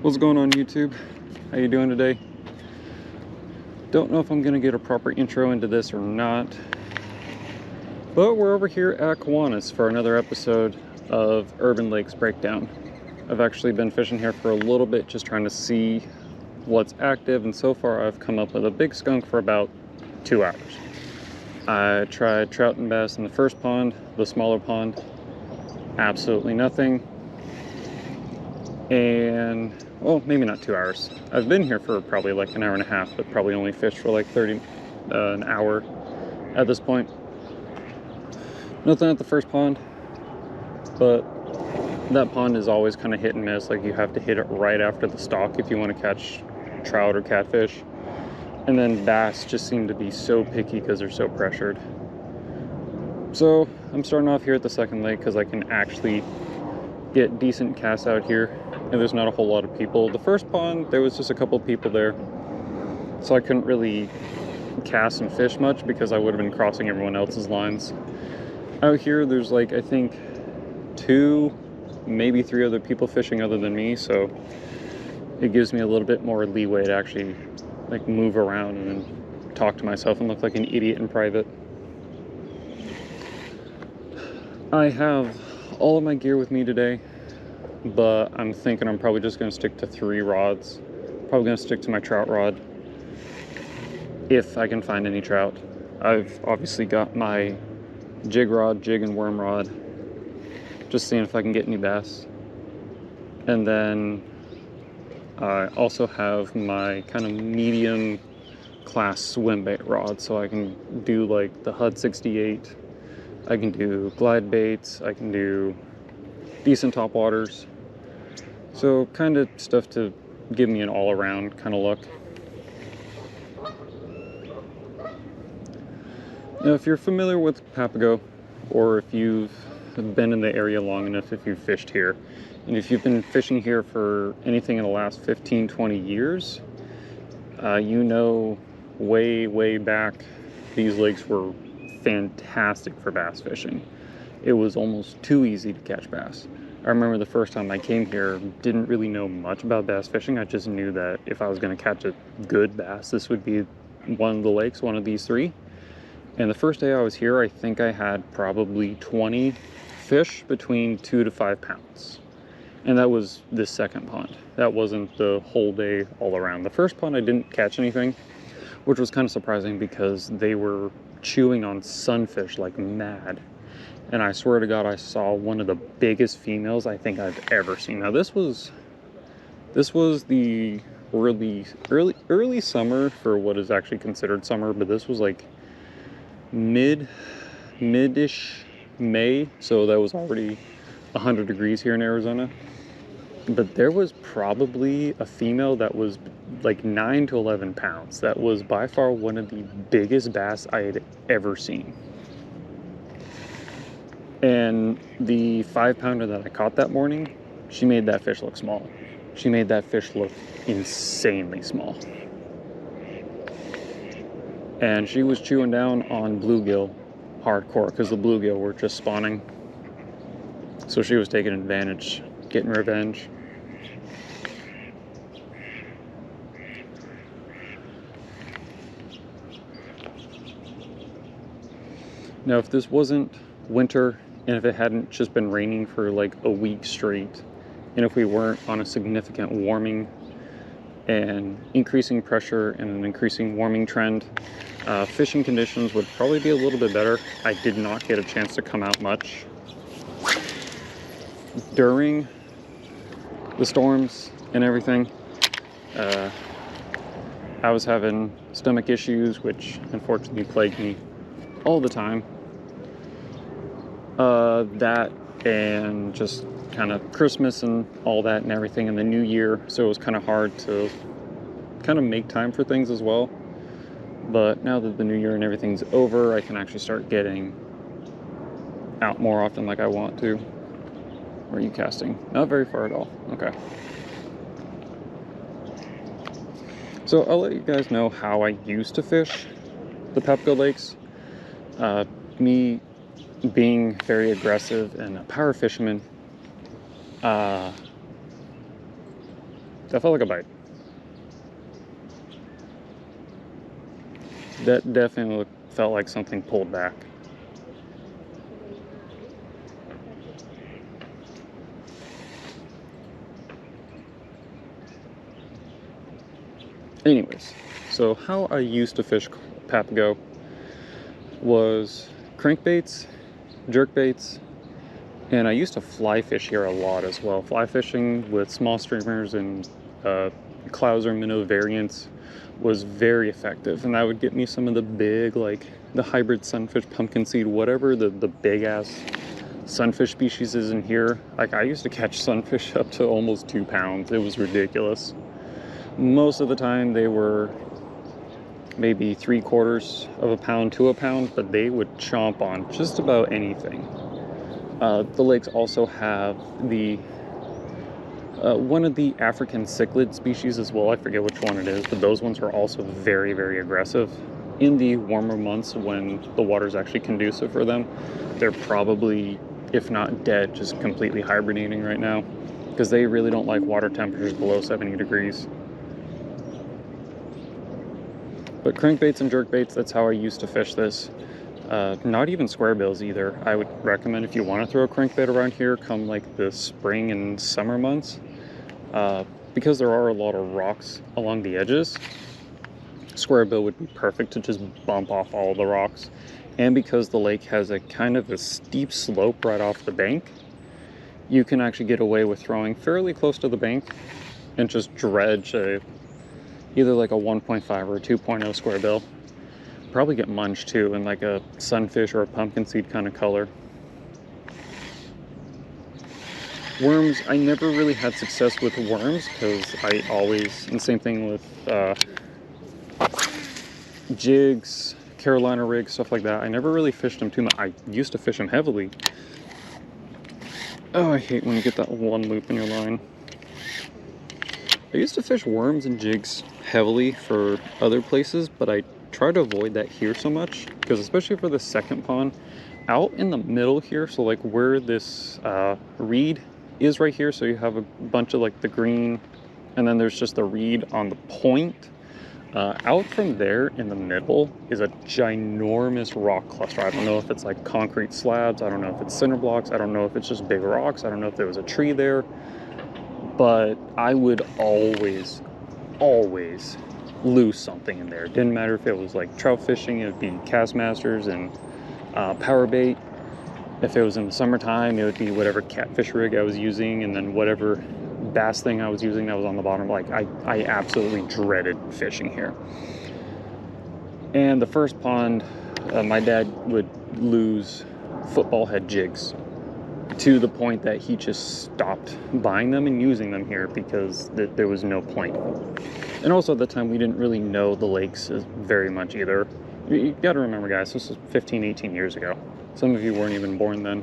What's going on, YouTube? How you doing today? Don't know if I'm gonna get a proper intro into this or not, but we're over here at Kiwanis for another episode of Urban Lakes Breakdown. I've actually been fishing here for a little bit, just trying to see what's active, and so far I've come up with a big skunk for about 2 hours. I tried trout and bass in the first pond, the smaller pond, absolutely nothing. And, well, maybe not 2 hours. I've been here for probably like an hour and a half, but probably only fished for like an hour at this point. Nothing at the first pond, but that pond is always kind of hit and miss. Like, you have to hit it right after the stock if you want to catch trout or catfish. And then bass just seem to be so picky because they're so pressured. So I'm starting off here at the second lake because I can actually get decent casts out here, and there's not a whole lot of people. The first pond, there was just a couple people there, so I couldn't really cast and fish much because I would have been crossing everyone else's lines. Out here, there's like, I think 2, maybe 3 other people fishing other than me, so it gives me a little bit more leeway to actually like move around and then talk to myself and look like an idiot in private. I have all of my gear with me today, but I'm thinking I'm probably just going to stick to 3 rods. Probably going to stick to my trout rod if I can find any trout. I've obviously got my jig rod, jig and worm rod, just seeing if I can get any bass. And then I also have my kind of medium class Swimbait rod, so I can do like the HUD 68. I can do glide baits, I can do decent top waters. So kind of stuff to give me an all-around kind of look. Now, if you're familiar with Papago, or if you've been in the area long enough, if you've fished here, and if you've been fishing here for anything in the last 15-20 years, you know way back these lakes were fantastic for bass fishing. It was almost too easy to catch bass. I remember the first time I came here, didn't really know much about bass fishing. I just knew that if I was going to catch a good bass, this would be one of the lakes, one of these 3. And the first day I was here, I think I had probably 20 fish between 2 to 5 pounds. And that was this second pond. That wasn't the whole day all around. The first pond I didn't catch anything, which was kind of surprising because they were chewing on sunfish like mad. And I swear to God, I saw one of the biggest females I think I've ever seen. Now this was the early summer for what is actually considered summer, but this was like mid-ish May, so that was already 100 degrees here in Arizona. But there was probably a female that was like 9 to 11 pounds. That was by far one of the biggest bass I had ever seen. And the 5-pounder that I caught that morning, she made that fish look small. She made that fish look insanely small. And she was chewing down on bluegill hardcore because the bluegill were just spawning. So she was taking advantage, getting revenge. Now, if this wasn't winter, and if it hadn't just been raining for like a week straight, and if we weren't on a significant warming and increasing pressure and an increasing warming trend, fishing conditions would probably be a little bit better. I did not get a chance to come out much during the storms and everything. I was having stomach issues, which unfortunately plagued me all the time. That and just kind of Christmas and all that and everything, and the new year, so it was kind of hard to kind of make time for things as well. But now that the new year and everything's over, I can actually start getting out more often like I want to. Where are you casting? Not very far at all. Okay. So I'll let you guys know how I used to fish the Papago Lakes. Me being very aggressive and a power fisherman, That felt like a bite. That definitely felt like something pulled back. Anyways, so how I used to fish Papago was crankbaits, jerkbaits, and I used to fly fish here a lot as well. Fly fishing with small streamers and clouser minnow variants was very effective, and that would get me some of the big, like the hybrid sunfish, pumpkin seed, whatever the big ass sunfish species is in here. Like, I used to catch sunfish up to almost 2 pounds. It was ridiculous. Most of the time they were maybe 3/4 of a pound to a pound, but they would chomp on just about anything. The lakes also have the one of the African cichlid species as well. I forget which one it is, but those ones are also very, very aggressive. In the warmer months when the water is actually conducive for them, they're probably, if not dead, just completely hibernating right now, because they really don't like water temperatures below 70 degrees. But crankbaits and jerkbaits, that's how I used to fish this. Not even square bills either. I would recommend, if you want to throw a crankbait around here, come like the spring and summer months, because there are a lot of rocks along the edges. Square bill would be perfect to just bump off all the rocks. And because the lake has a kind of a steep slope right off the bank, you can actually get away with throwing fairly close to the bank and just dredge either like a 1.5 or a 2.0 square bill. Probably get munched too in like a sunfish or a pumpkin seed kind of color. Worms, I never really had success with worms because I always, and same thing with jigs, Carolina rigs, stuff like that. I never really fished them too much. I used to fish them heavily. Oh, I hate when you get that one loop in your line. I used to fish worms and jigs heavily for other places, but I try to avoid that here so much, because especially for the second pond, out in the middle here, so like where this reed is right here, so you have a bunch of like the green, and then there's just the reed on the point. Out from there in the middle is a ginormous rock cluster. I don't know if it's like concrete slabs, I don't know if it's cinder blocks, I don't know if it's just big rocks, I don't know if there was a tree there, but I would always lose something in there. It didn't matter if it was like trout fishing, it would be Castmasters and power bait. If it was in the summertime, it would be whatever catfish rig I was using, and then whatever bass thing I was using that was on the bottom. Like, I absolutely dreaded fishing here. And the first pond, my dad would lose football head jigs to the point that he just stopped buying them and using them here because there was no point. And also at the time, we didn't really know the lakes very much either. You gotta remember, guys, this was 15, 18 years ago. Some of you weren't even born then.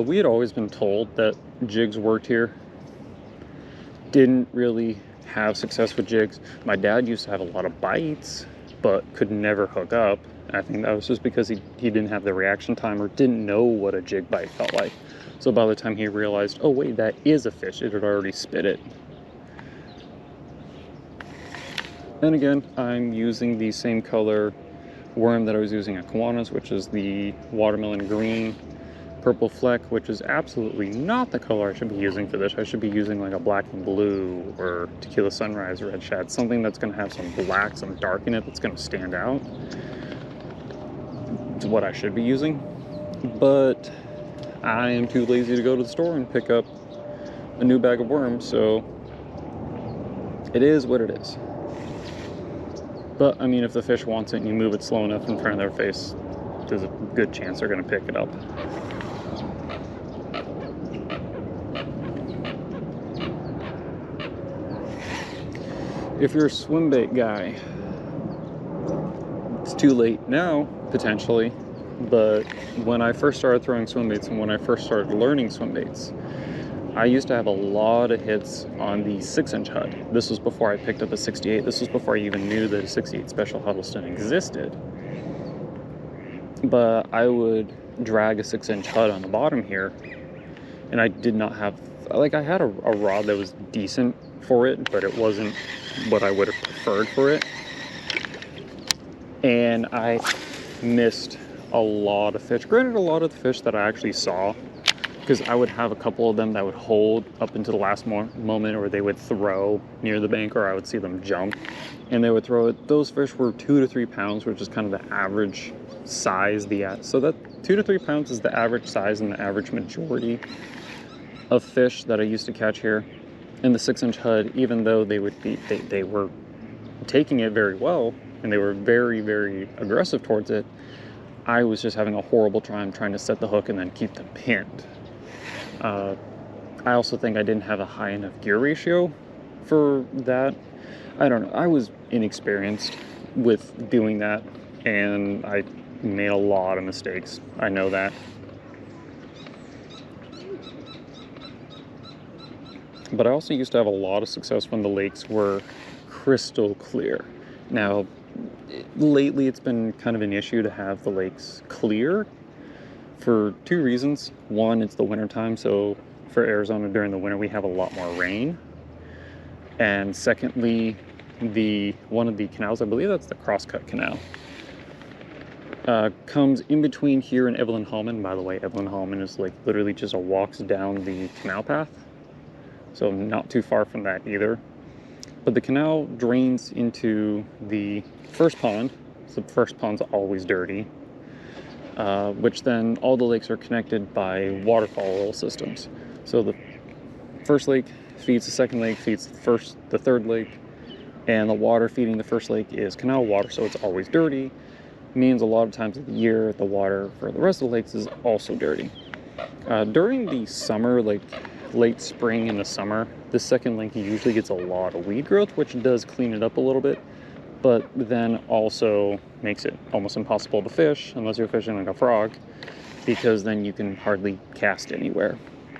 We had always been told that jigs worked here. Didn't really have success with jigs. My dad used to have a lot of bites, but could never hook up. I think that was just because he didn't have the reaction time or didn't know what a jig bite felt like. So by the time he realized, oh wait, that is a fish, it had already spit it. And again, I'm using the same color worm that I was using at Kiwanis, which is the watermelon green, purple fleck, which is absolutely not the color I should be using for this. I should be using like a black and blue or tequila sunrise red shad, something that's going to have some black, some dark in it that's going to stand out. It's what I should be using, but I am too lazy to go to the store and pick up a new bag of worms, so it is what it is. But I mean, if the fish wants it and you move it slow enough in front of their face, there's a good chance they're going to pick it up. If you're a swim bait guy, it's too late now, potentially, but when I first started throwing swim baits and when I first started learning swim baits, I used to have a lot of hits on the 6-inch Hud. This was before I picked up a 68. This was before I even knew that a 68 Special Huddleston existed. But I would drag a 6-inch Hud on the bottom here, and I did not have, like, I had a rod that was decent for it, but it wasn't what I would have preferred for it. And I missed a lot of fish. Granted, a lot of the fish that I actually saw, because I would have a couple of them that would hold up until the last moment, or they would throw near the bank, or I would see them jump and they would throw it. Those fish were 2 to 3 pounds, which is kind of the average size. So that 2 to 3 pounds is the average size and the average majority of fish that I used to catch here. In the 6-inch Hud, even though they were taking it very well and they were very, very aggressive towards it, I was just having a horrible time trying to set the hook and then keep them pinned. I also think I didn't have a high enough gear ratio for that. I don't know. I was inexperienced with doing that, and I made a lot of mistakes. I know that. But I also used to have a lot of success when the lakes were crystal clear. Now, lately it's been kind of an issue to have the lakes clear for 2 reasons. One, it's the winter time, so for Arizona during the winter we have a lot more rain. And secondly, one of the canals, I believe that's the Crosscut Canal, comes in between here and Evelyn Hallman. By the way, Evelyn Hallman is like literally just a walks down the canal path, so not too far from that either. But the canal drains into the first pond, so the first pond's always dirty, which then all the lakes are connected by waterfall systems. So the first lake feeds the second lake, feeds the third lake, and the water feeding the first lake is canal water, so it's always dirty. Means a lot of times of the year the water for the rest of the lakes is also dirty. During the summer, like late spring and the summer, the second lake usually gets a lot of weed growth, which does clean it up a little bit, but then also makes it almost impossible to fish unless you're fishing like a frog, because then you can hardly cast anywhere.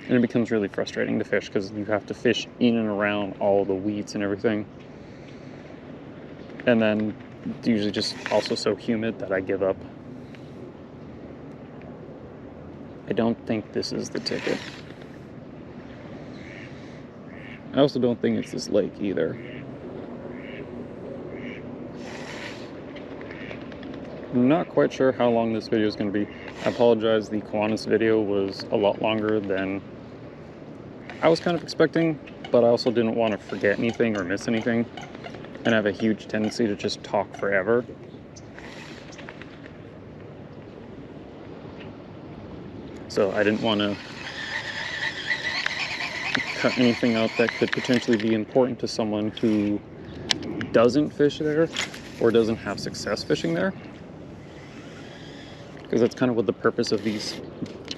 And it becomes really frustrating to fish because you have to fish in and around all the weeds and everything. And then it's usually just also so humid that I give up. I don't think this is the ticket. I also don't think it's this lake either. I'm not quite sure how long this video is going to be. I apologize, the Kiwanis video was a lot longer than I was kind of expecting, but I also didn't want to forget anything or miss anything, and I have a huge tendency to just talk forever. So I didn't want to cut anything out that could potentially be important to someone who doesn't fish there or doesn't have success fishing there. Because that's kind of what the purpose of these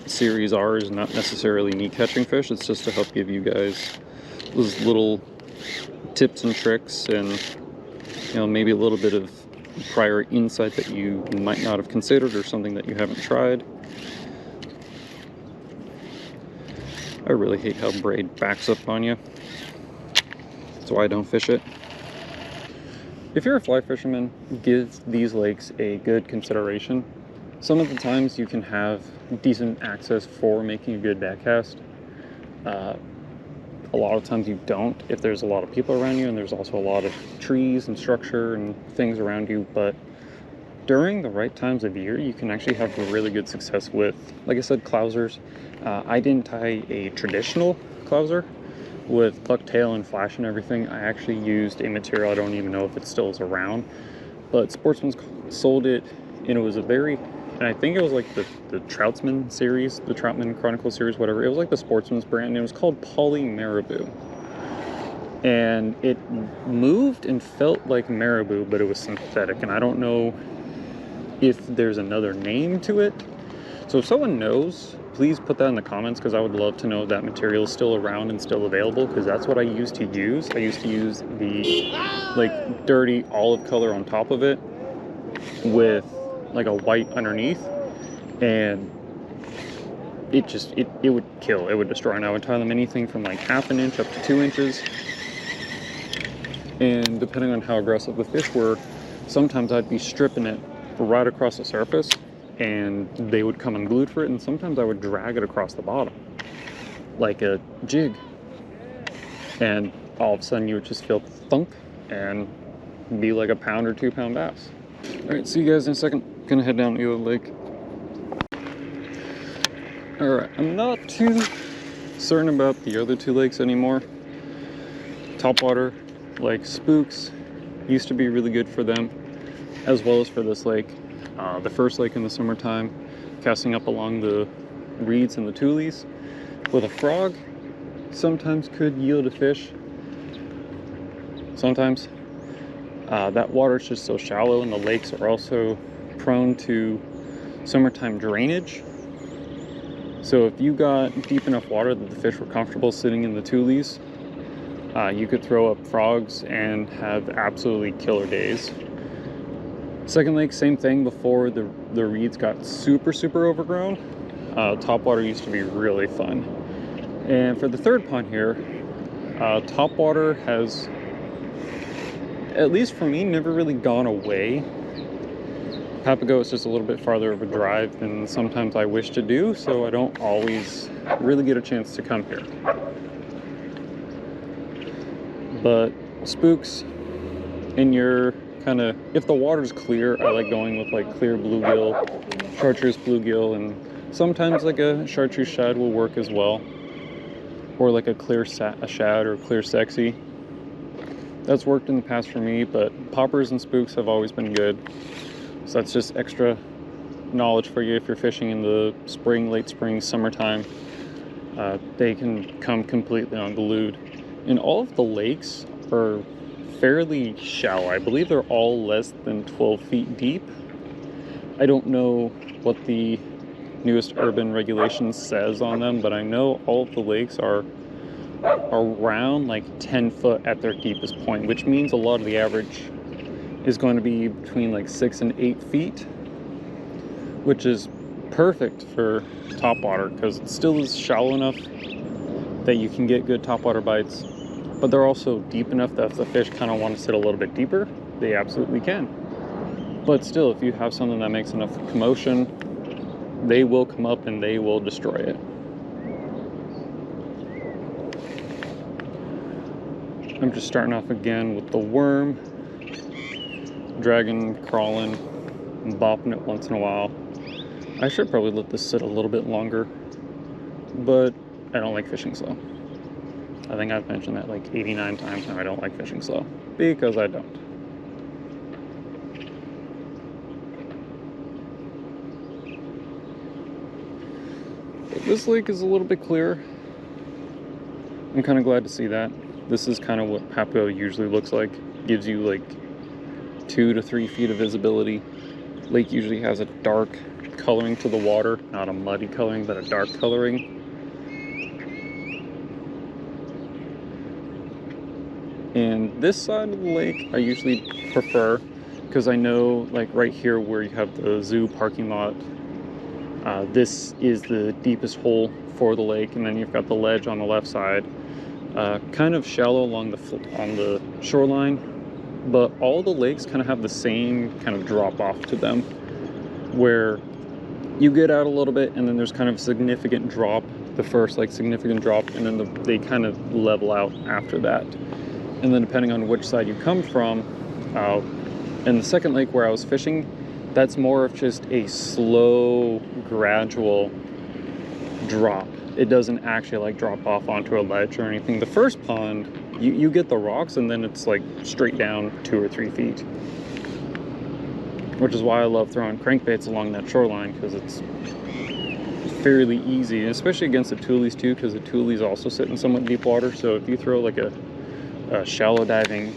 series are, is not necessarily me catching fish. It's just to help give you guys those little tips and tricks and, you know, maybe a little bit of prior insight that you might not have considered or something that you haven't tried. I really hate how braid backs up on you. That's why I don't fish it. If you're a fly fisherman, give these lakes a good consideration. Some of the times you can have decent access for making a good backcast. A lot of times you don't if there's a lot of people around you, and there's also a lot of trees and structure and things around you. But during the right times of year, you can actually have really good success with, like I said, clousers. I didn't tie a traditional clouser with bucktail and flash and everything. I actually used a material, I don't even know if it still is around, but Sportsman's sold it, and it was a very, and I think it was like the Troutsman series, the Troutman Chronicle series, whatever. It was like the Sportsman's brand, and it was called Poly Marabou. And it moved and felt like marabou, but it was synthetic, and I don't know if there's another name to it. So if someone knows, please put that in the comments, because I would love to know that material is still around and still available, because that's what I used to use. I used to use the like dirty olive color on top of it with like a white underneath, and it would kill, it would destroy. And I would tie them anything from like 1/2 inch up to 2 inches, and depending on how aggressive the fish were, sometimes I'd be stripping it right across the surface and they would come unglued for it, and sometimes I would drag it across the bottom. like a jig, and all of a sudden you would just feel thunk and be like a pound or 2 pound bass. All right, see you guys in a second. Gonna head down to the other lake. All right, I'm not too certain about the other 2 lakes anymore. Topwater, like Spooks, used to be really good for them, as well as for this lake. The first lake in the summertime, casting up along the reeds and the tules with a frog sometimes could yield a fish. Sometimes. That water is just so shallow, and the lakes are also prone to summertime drainage. So if you got deep enough water that the fish were comfortable sitting in the tules, you could throw up frogs and have absolutely killer days. Second lake, same thing. Before the reeds got super overgrown, topwater used to be really fun. And for the third pond here, topwater has, at least for me, never really gone away. Papago is just a little bit farther of a drive than sometimes I wish to do, so I don't always really get a chance to come here. But Spooks, in your kind of, if the water's clear, I like going with like clear bluegill, chartreuse bluegill, and sometimes like a chartreuse shad will work as well, or like a clear shad or clear sexy. That's worked in the past for me, but poppers and Spooks have always been good. So that's just extra knowledge for you if you're fishing in the spring, late spring, summertime. They can come completely unglued. And all of the lakes are fairly shallow. I believe they're all less than 12 feet deep. I don't know what the newest urban regulation says on them, but I know all of the lakes are around like 10 foot at their deepest point, which means a lot of the average is going to be between like 6 and 8 feet, which is perfect for topwater because it still is shallow enough that you can get good topwater bites, but they're also deep enough that if the fish kind of want to sit a little bit deeper, they absolutely can. But still, if you have something that makes enough commotion, they will come up and they will destroy it. I'm just starting off again with the worm, dragging, crawling, and bopping it once in a while. I should probably let this sit a little bit longer, but I don't like fishing slow. I think I've mentioned that like 89 times now. I don't like fishing slow because I don't. But this lake is a little bit clearer. I'm kind of glad to see that. This is kind of what Papago usually looks like. Gives you like 2 to 3 feet of visibility. Lake usually has a dark coloring to the water, not a muddy coloring, but a dark coloring. And this side of the lake I usually prefer because I know like right here where you have the zoo parking lot, this is the deepest hole for the lake, and then you've got the ledge on the left side, kind of shallow along on the shoreline, but all the lakes kind of have the same kind of drop off to them, where you get out a little bit and then there's kind of a significant drop, the first like significant drop, and then they kind of level out after that. And then depending on which side you come from, in the second lake where I was fishing, that's more of just a slow, gradual drop. It doesn't actually like drop off onto a ledge or anything. The first pond, you get the rocks and then it's like straight down 2 or 3 feet. Which is why I love throwing crankbaits along that shoreline, because it's fairly easy, especially against the tules too, because the tules also sit in somewhat deep water. So if you throw like a shallow diving,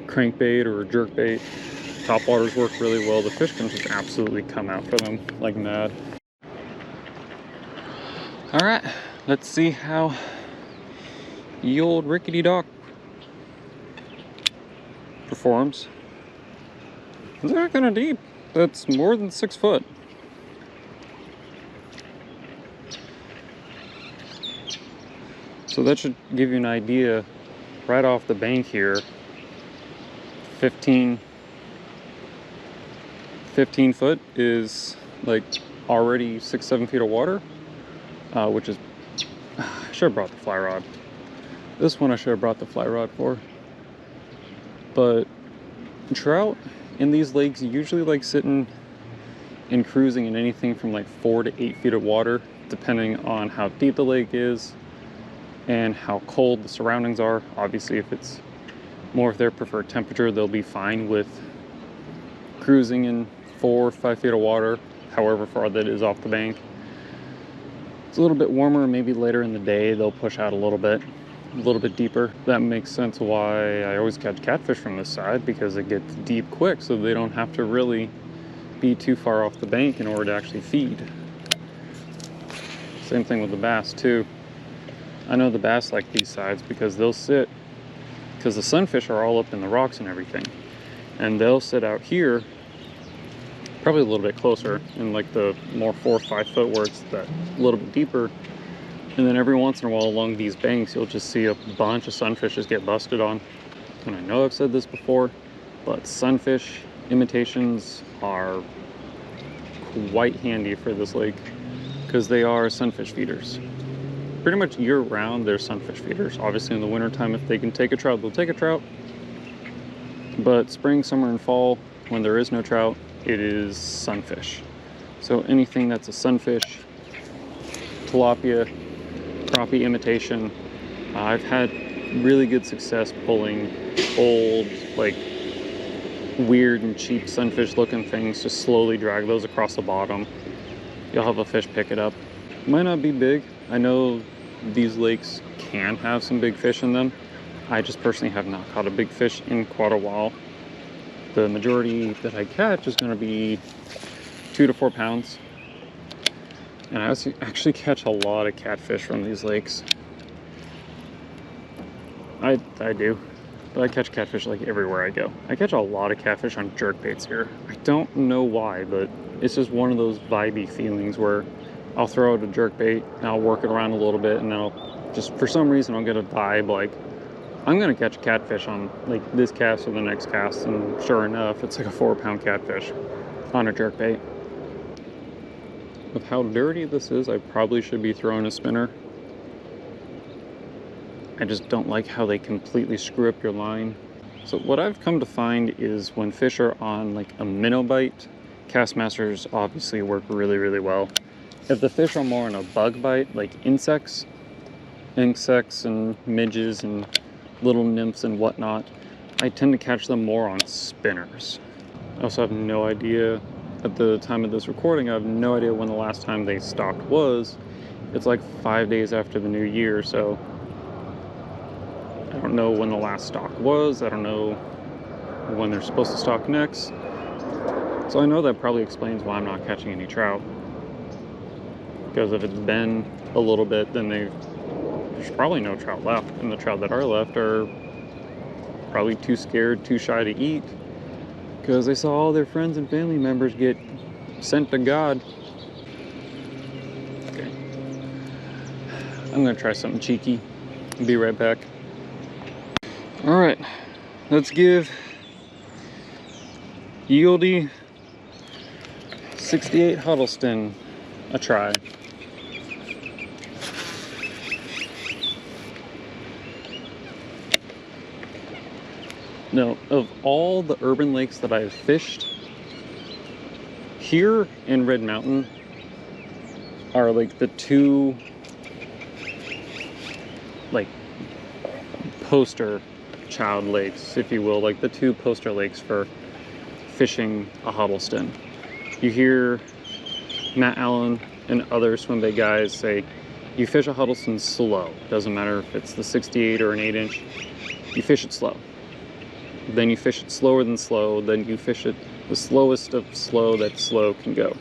crankbait or a jerkbait, topwaters work really well. The fish can just absolutely come out for them like mad. All right, let's see how the old rickety dock performs. They're kind of deep. That's more than 6 foot. So that should give you an idea right off the bank here. 15 foot is like already 6-7 feet of water, which is, I should have brought the fly rod. This one I should have brought the fly rod for. But trout in these lakes usually like sitting and cruising in anything from like 4 to 8 feet of water, depending on how deep the lake is and how cold the surroundings are. Obviously, if it's more of their preferred temperature, they'll be fine with cruising in 4 or 5 feet of water, however far that is off the bank. It's a little bit warmer, maybe later in the day they'll push out a little bit deeper. That makes sense why I always catch catfish from this side, because it gets deep quick, so they don't have to really be too far off the bank in order to actually feed. Same thing with the bass too. I know the bass like these sides because they'll sit, because the sunfish are all up in the rocks and everything, and they'll sit out here probably a little bit closer in like the more 4 or 5 foot where it's that little bit deeper. And then every once in a while along these banks, you'll just see a bunch of sunfishes get busted on. And I know I've said this before, but sunfish imitations are quite handy for this lake because they are sunfish feeders. Pretty much year round, they're sunfish feeders. Obviously in the wintertime, if they can take a trout, they'll take a trout. But spring, summer, and fall, when there is no trout, it is sunfish. So anything that's a sunfish, tilapia, crappie imitation, I've had really good success pulling old, like weird and cheap sunfish looking things. Just slowly drag those across the bottom. You'll have a fish pick it up. Might not be big. I know these lakes can have some big fish in them. I just personally have not caught a big fish in quite a while. The majority that I catch is going to be 2 to 4 pounds. And I actually catch a lot of catfish from these lakes. I do. But I catch catfish like everywhere I go. I catch a lot of catfish on jerk baits here. I don't know why, but it's just one of those vibey feelings where I'll throw out a jerk bait and I'll work it around a little bit, and then I'll just, for some reason, I'll get a vibe like, I'm gonna catch a catfish on like this cast or the next cast, and sure enough, it's like a 4-pound catfish on a jerk bait. With how dirty this is, I probably should be throwing a spinner. I just don't like how they completely screw up your line. So what I've come to find is when fish are on like a minnow bite, Castmasters obviously work really, really well. If the fish are more on a bug bite, like insects and midges and little nymphs and whatnot, I tend to catch them more on spinners. I also have no idea, at the time of this recording, I have no idea when the last time they stocked was. It's like 5 days after the new year, so I don't know when the last stock was. I don't know when they're supposed to stock next. So I know that probably explains why I'm not catching any trout. Because if it's been a little bit, then there's probably no trout left. And the trout that are left are probably too scared, too shy to eat, because they saw all their friends and family members get sent to God. Okay. I'm gonna try something cheeky. Be right back. All right, let's give Yieldy 68 Huddleston a try. Now, of all the urban lakes that I've fished, here and Red Mountain are like the two like poster child lakes, if you will, like the two poster lakes for fishing a Huddleston. You hear Matt Allen and other Swimbait guys say, you fish a Huddleston slow. Doesn't matter if it's the 68 or an 8-inch, you fish it slow. Then you fish it slower than slow, then you fish it the slowest of slow that slow can go.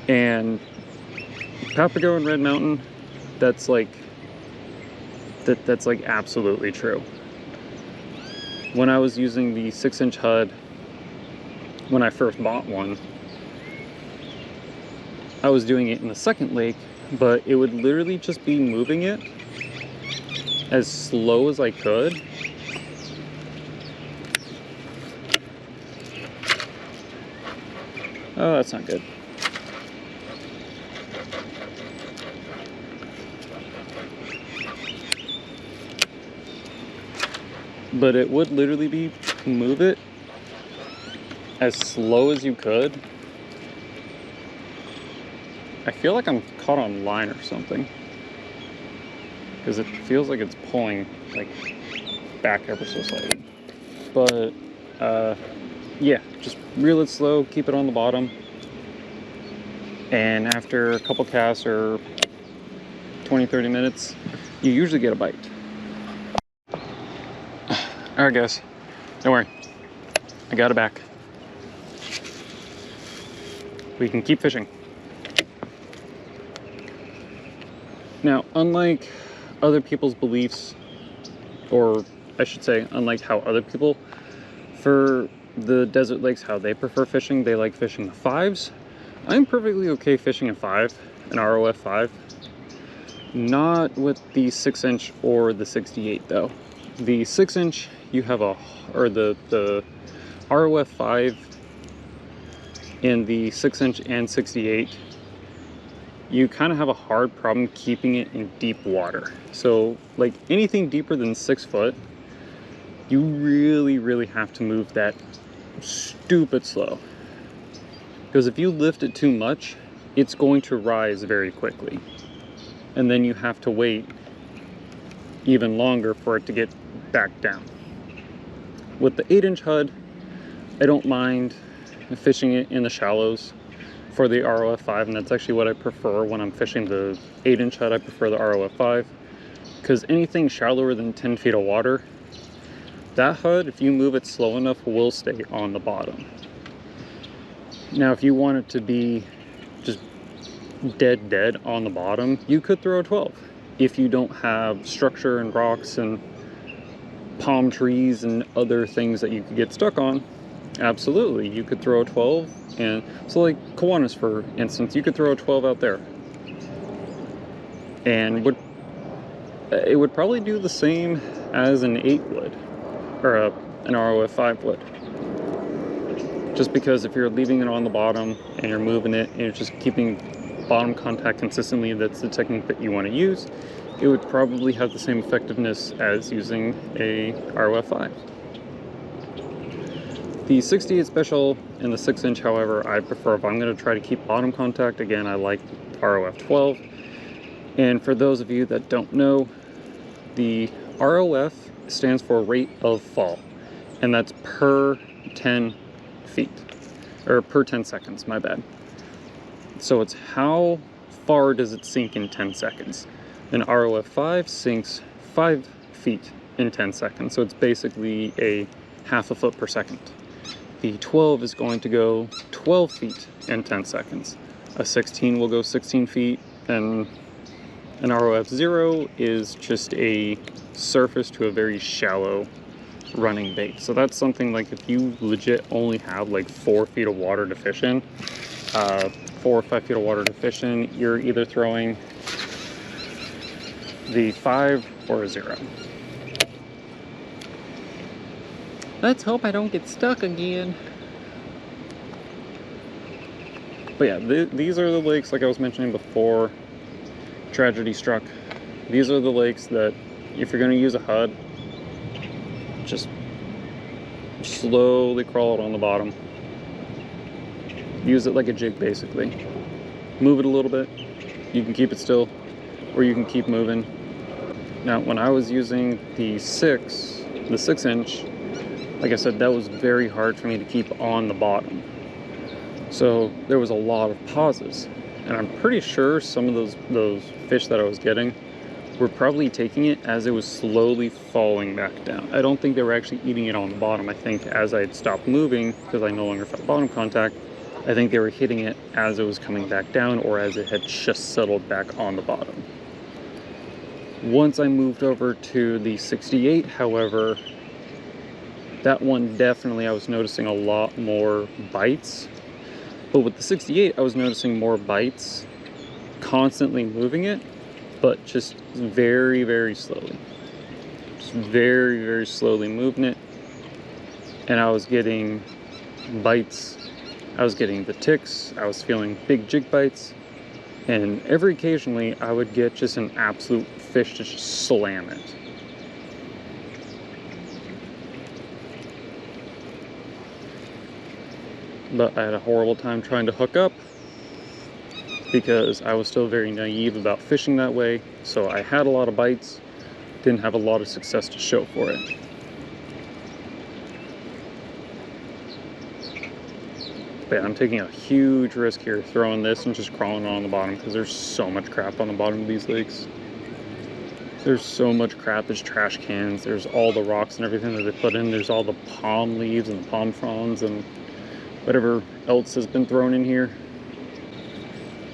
And Papago and Red Mountain, that's like absolutely true. When I was using the 6-inch HUD, when I first bought one, I was doing it in the second lake, but it would literally just be moving it as slow as I could. Oh, that's not good. but it would literally be move it as slow as you could. I feel like I'm caught on line or something, because it feels like it's pulling like back ever so slightly. But yeah, just reel it slow, keep it on the bottom, and after a couple casts or 20-30 minutes, you usually get a bite. All right, guys, don't worry, I got it back. We can keep fishing. Now, unlike other people's beliefs, or I should say, unlike how other people, for the desert lakes, how they prefer fishing, they like fishing the 5s. I'm perfectly okay fishing a 5, an ROF 5. Not with the 6-inch or the 68 though. The 6-inch, you have the ROF 5 in the 6-inch and 68, you kind of have a hard problem keeping it in deep water. So like anything deeper than 6 foot, you really have to move that stupid slow. Because if you lift it too much, it's going to rise very quickly. And then you have to wait even longer for it to get back down. With the 8-inch HUD, I don't mind fishing it in the shallows for the ROF 5, and that's actually what I prefer when I'm fishing the 8-inch HUD. I prefer the ROF 5, because anything shallower than 10 feet of water, that HUD, if you move it slow enough, will stay on the bottom. Now, if you want it to be just dead on the bottom, you could throw a 12. If you don't have structure and rocks and palm trees and other things that you could get stuck on, absolutely, you could throw a 12. And so like Kiwanis, for instance, you could throw a 12 out there, and it would probably do the same as an 8 would, or an ROF 5 would. Just because if you're leaving it on the bottom and you're moving it and you're just keeping bottom contact consistently, that's the technique that you want to use, it would probably have the same effectiveness as using a ROF 5. The 68 Special and the 6-inch, however, I prefer if I'm going to try to keep bottom contact. Again, I like ROF 12. And for those of you that don't know, the ROF stands for rate of fall, and that's per 10 feet, or per 10 seconds, my bad. So it's how far does it sink in 10 seconds. An ROF 5 sinks 5 feet in 10 seconds, so it's basically a half a foot per second. The 12 is going to go 12 feet in 10 seconds. A 16 will go 16 feet, and an ROF 0 is just a surface to a very shallow running bait. So that's something like if you legit only have like 4 feet of water to fish in, 4 or 5 feet of water to fish in, you're either throwing the 5 or a 0. Let's hope I don't get stuck again. But yeah, these are the lakes, like I was mentioning before tragedy struck. These are the lakes that if you're going to use a HUD, just slowly crawl it on the bottom. Use it like a jig, basically. Move it a little bit. You can keep it still, or you can keep moving. Now, when I was using the 6-inch, like I said, that was very hard for me to keep on the bottom. So there was a lot of pauses. And I'm pretty sure some of those fish that I was getting were probably taking it as it was slowly falling back down. I don't think they were actually eating it on the bottom. I think as I had stopped moving, because I no longer felt bottom contact, I think they were hitting it as it was coming back down, or as it had just settled back on the bottom. Once I moved over to the 68, however, that one definitely I was noticing a lot more bites. But with the 68, I was noticing more bites, constantly moving it, but just very slowly. Just very slowly moving it. And I was getting bites. I was getting the ticks. I was feeling big jig bites. And every occasionally, I would get just an absolute fish to just slam it. but I had a horrible time trying to hook up because I was still very naive about fishing that way. So I had a lot of bites, didn't have a lot of success to show for it. But yeah, I'm taking a huge risk here throwing this and just crawling on the bottom because there's so much crap on the bottom of these lakes. There's so much crap. There's trash cans, there's all the rocks and everything that they put in, there's all the palm leaves and the palm fronds and whatever else has been thrown in here.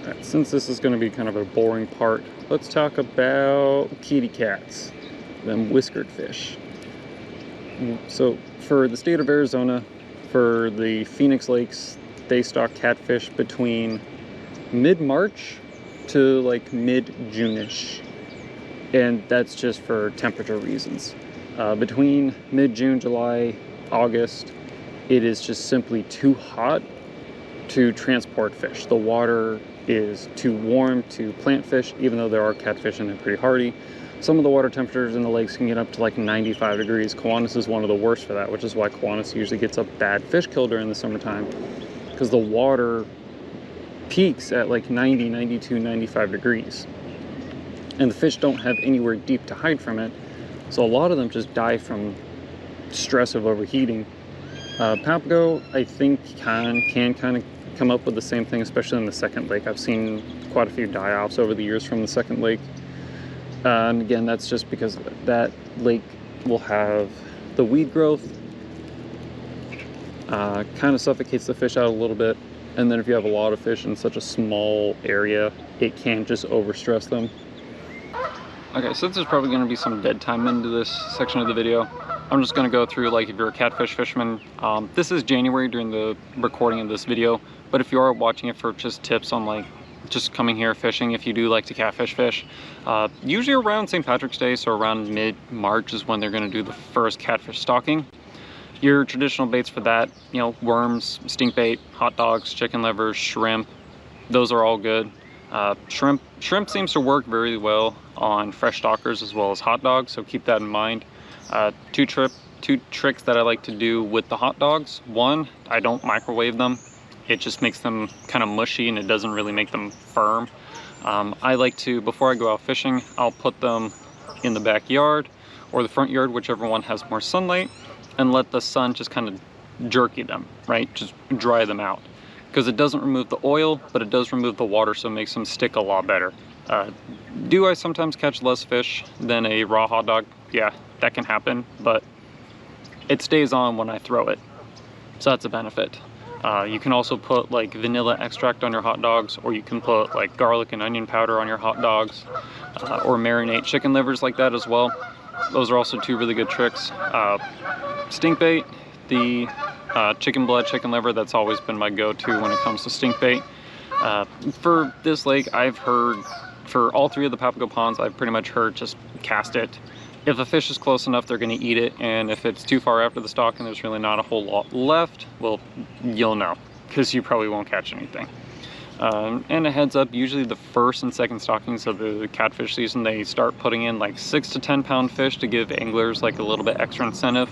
Right, since this is going to be kind of a boring part, let's talk about kitty cats, them whiskered fish. So for the state of Arizona, for the Phoenix Lakes, they stock catfish between mid-March to like mid-June-ish. And that's just for temperature reasons. Between mid-June, July, August, it is just simply too hot to transport fish. The water is too warm to plant fish, even though there are catfish and they're pretty hardy. Some of the water temperatures in the lakes can get up to like 95 degrees. Kiwanis is one of the worst for that, which is why Kiwanis usually gets a bad fish kill during the summertime, because the water peaks at like 90, 92, 95 degrees. And the fish don't have anywhere deep to hide from it. So a lot of them just die from stress of overheating. Papago, I think, can kind of come up with the same thing, especially in the second lake. I've seen quite a few die-offs over the years from the second lake. And again, that's just because that lake will have the weed growth, kind of suffocates the fish out a little bit. And then if you have a lot of fish in such a small area, it can just overstress them. Okay, since there's probably going to be some dead time into this section of the video, I'm just going to go through, like, if you're a catfish fisherman, this is January during the recording of this video, but if you are watching it for just tips on, like, just coming here fishing, if you do like to catfish fish, usually around St. Patrick's Day, so around mid-March is when they're going to do the first catfish stocking. Your traditional baits for that, you know, worms, stink bait, hot dogs, chicken livers, shrimp, those are all good. Shrimp seems to work very well on fresh stockers as well as hot dogs, so keep that in mind. Two tricks that I like to do with the hot dogs. One, I don't microwave them. It just makes them kind of mushy and it doesn't really make them firm. I like to, before I go out fishing, I'll put them in the backyard or the front yard, whichever one has more sunlight, and let the sun just kind of jerky them, right? Just dry them out. Because it doesn't remove the oil, but it does remove the water, so it makes them stick a lot better. Do I sometimes catch less fish than a raw hot dog? Yeah, that can happen, but it stays on when I throw it. So that's a benefit. You can also put like vanilla extract on your hot dogs, or you can put like garlic and onion powder on your hot dogs, or marinate chicken livers like that as well. Those are also two really good tricks. Stink bait, the chicken blood, chicken liver, that's always been my go-to when it comes to stink bait. For this lake, I've heard, for all three of the Papago ponds, I've pretty much heard just cast it. If a fish is close enough, they're going to eat it, and if it's too far after the stock and there's really not a whole lot left, well, you'll know, because you probably won't catch anything. And a heads up, usually the first and second stockings of the catfish season, they start putting in like 6 to 10 pound fish to give anglers like a little bit extra incentive.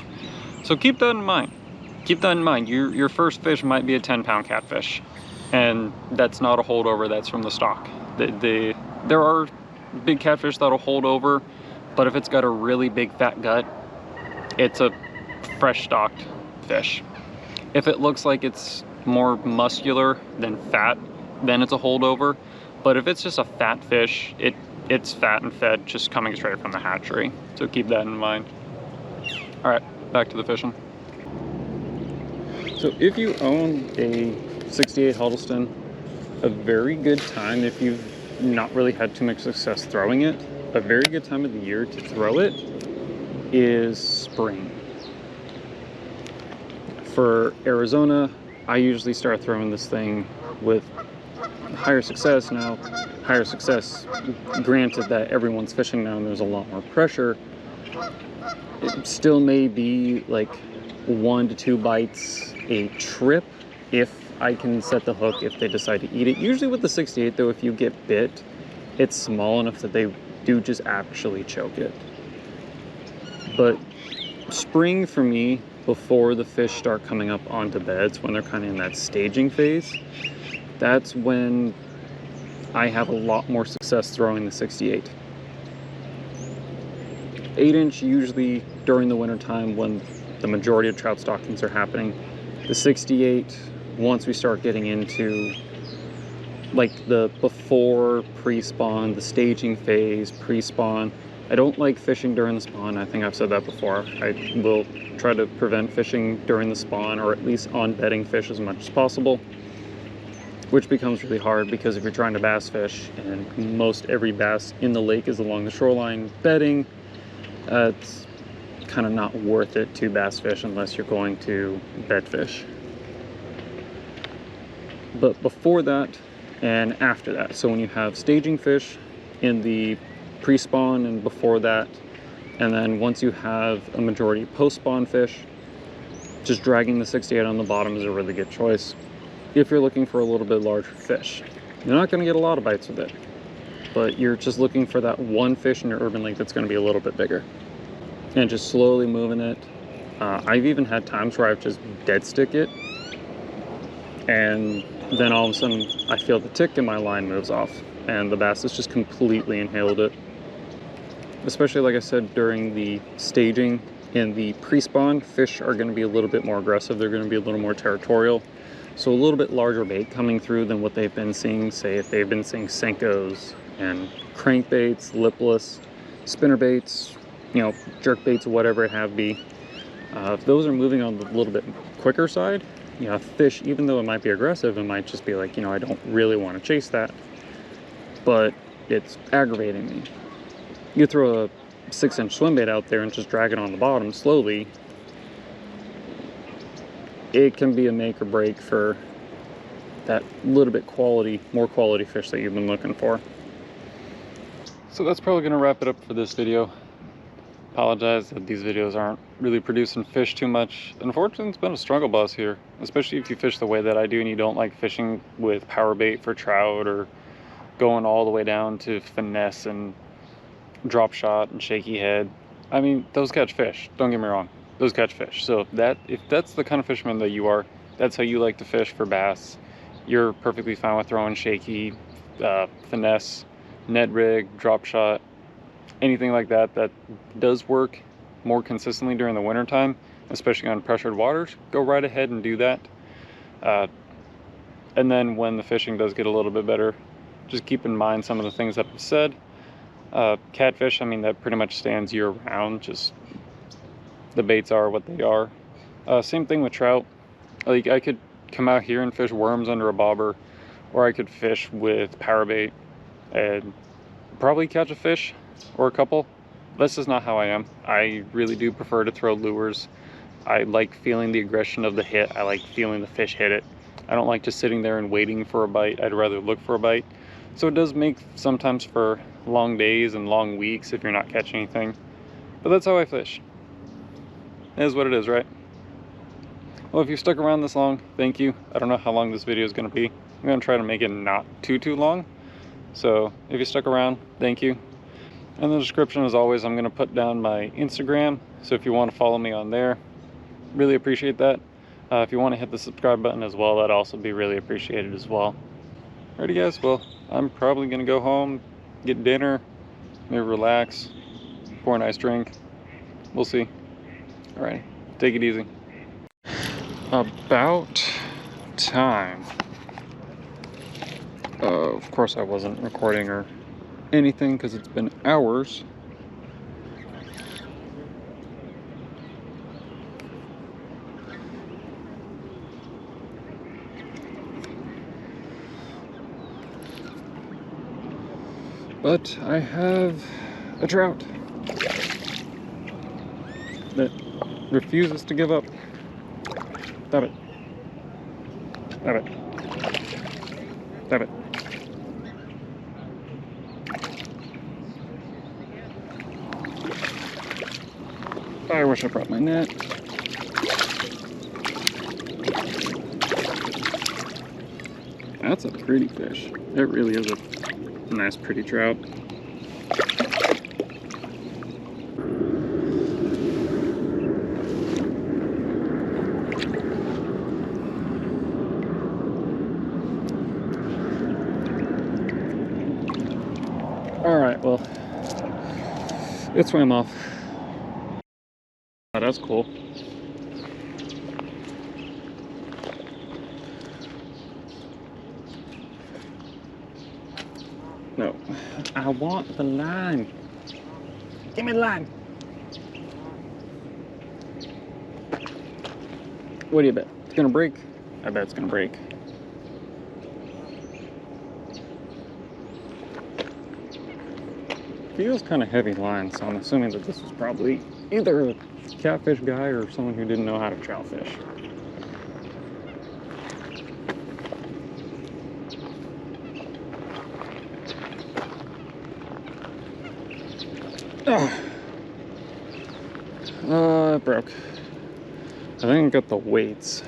So keep that in mind. Keep that in mind. Your first fish might be a 10-pound catfish, and that's not a holdover, that's from the stock. There are big catfish that'll hold over, but if it's got a really big fat gut, it's a fresh stocked fish. If it looks like it's more muscular than fat, then it's a holdover. But if it's just a fat fish, it's fat and fed, just coming straight from the hatchery. So keep that in mind. All right, back to the fishing. So if you own a 68 Huddleston, a very good time, if you've not really had too much success throwing it, a very good time of the year to throw it is spring. For Arizona, I usually start throwing this thing with higher success. Now, higher success, granted that everyone's fishing now and there's a lot more pressure, it still may be like 1 to 2 bites a trip if I can set the hook if they decide to eat it. Usually with the 68 though, if you get bit, it's small enough that they do just actually choke it. But spring for me before the fish start coming up onto beds, when they're kind of in that staging phase, that's when I have a lot more success throwing the 68. 8-inch usually during the winter time when the majority of trout stockings are happening. The 68, once we start getting into like the before pre-spawn, the staging phase, pre-spawn. I don't like fishing during the spawn. I think I've said that before. I will try to prevent fishing during the spawn, or at least on bedding fish as much as possible, which becomes really hard because if you're trying to bass fish and most every bass in the lake is along the shoreline bedding, it's kind of not worth it to bass fish unless you're going to bed fish. But before that and after that, so when you have staging fish in the pre-spawn and before that, and then once you have a majority post-spawn fish, just dragging the 68 on the bottom is a really good choice if you're looking for a little bit larger fish. You're not going to get a lot of bites with it, but you're just looking for that one fish in your urban lake that's going to be a little bit bigger, and just slowly moving it. I've even had times where I've just dead stick it, and then all of a sudden I feel the tick and my line moves off and the bass has just completely inhaled it. Especially, like I said, during the staging and the pre-spawn, fish are going to be a little bit more aggressive. They're going to be a little more territorial. So a little bit larger bait coming through than what they've been seeing. Say if they've been seeing Senkos and crankbaits, lipless, spinnerbaits, you know, jerkbaits, whatever it have be. If those are moving on the little bit quicker side, you know, fish, even though it might be aggressive, it might just be like, you know, I don't really want to chase that, but it's aggravating me. You throw a 6-inch swimbait out there and just drag it on the bottom slowly, it can be a make or break for that little bit more quality fish that you've been looking for. So that's probably going to wrap it up for this video. Apologize that these videos aren't really producing fish too much. Unfortunately, it's been a struggle bus here, especially if you fish the way that I do and you don't like fishing with power bait for trout or going all the way down to finesse and drop shot and shaky head. I mean, those catch fish, don't get me wrong, those catch fish. So if that's the kind of fisherman that you are, that's how you like to fish for bass, you're perfectly fine with throwing shaky, finesse, Ned rig, drop shot, anything like that that does work more consistently during the winter time, especially on pressured waters. Go right ahead and do that. And then when the fishing does get a little bit better, just keep in mind some of the things that I've said. Catfish, I mean, that pretty much stands year round, just the baits are what they are. Same thing with trout. Like, I could come out here and fish worms under a bobber, or I could fish with power bait and probably catch a fish or a couple. This is not how I am. I really do prefer to throw lures. I like feeling the aggression of the hit. I like feeling the fish hit it. I don't like just sitting there and waiting for a bite. I'd rather look for a bite. So it does make sometimes for long days and long weeks if you're not catching anything. But that's how I fish. It is what it is, right? Well, if you stuck around this long, thank you. I don't know how long this video is going to be. I'm going to try to make it not too long. So if you stuck around, thank you. In the description, as always, I'm going to put down my Instagram. So if you want to follow me on there, really appreciate that. If you want to hit the subscribe button as well, that'd also be really appreciated as well. Alrighty guys, well, I'm probably going to go home, get dinner, maybe relax, pour a nice drink. We'll see. Alrighty, take it easy. About time. Of course I wasn't recording or anything because it's been hours. But I have a trout that refuses to give up. Stop it. Stop it. Stop it. I wish I brought my net. That's a pretty fish. It really is a nice, pretty trout. It swam off. Oh, that's cool. No, I want the line. Give me the line. What do you bet? It's gonna break? I bet it's gonna break. Feels kind of heavy line, so I'm assuming that this was probably either a catfish guy or someone who didn't know how to trout fish. It broke. I think I got the weights.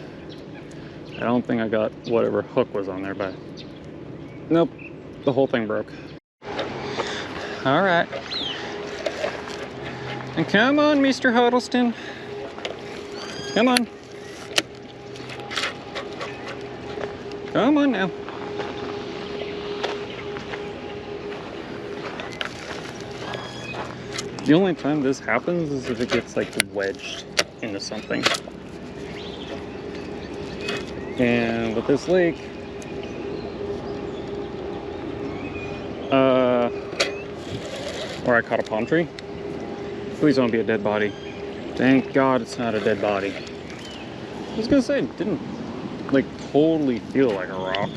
I don't think I got whatever hook was on there, but nope, the whole thing broke. All right. And come on, Mr. Huddleston. Come on. Come on now. The only time this happens is if it gets like wedged into something. And with this lake, where I caught a palm tree. Please don't be a dead body. Thank God it's not a dead body. I was gonna say, it didn't like totally feel like a rock.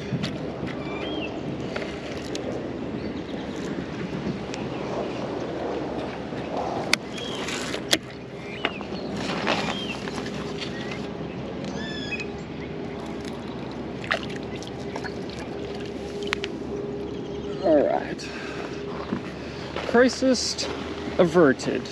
All right. Crisis averted.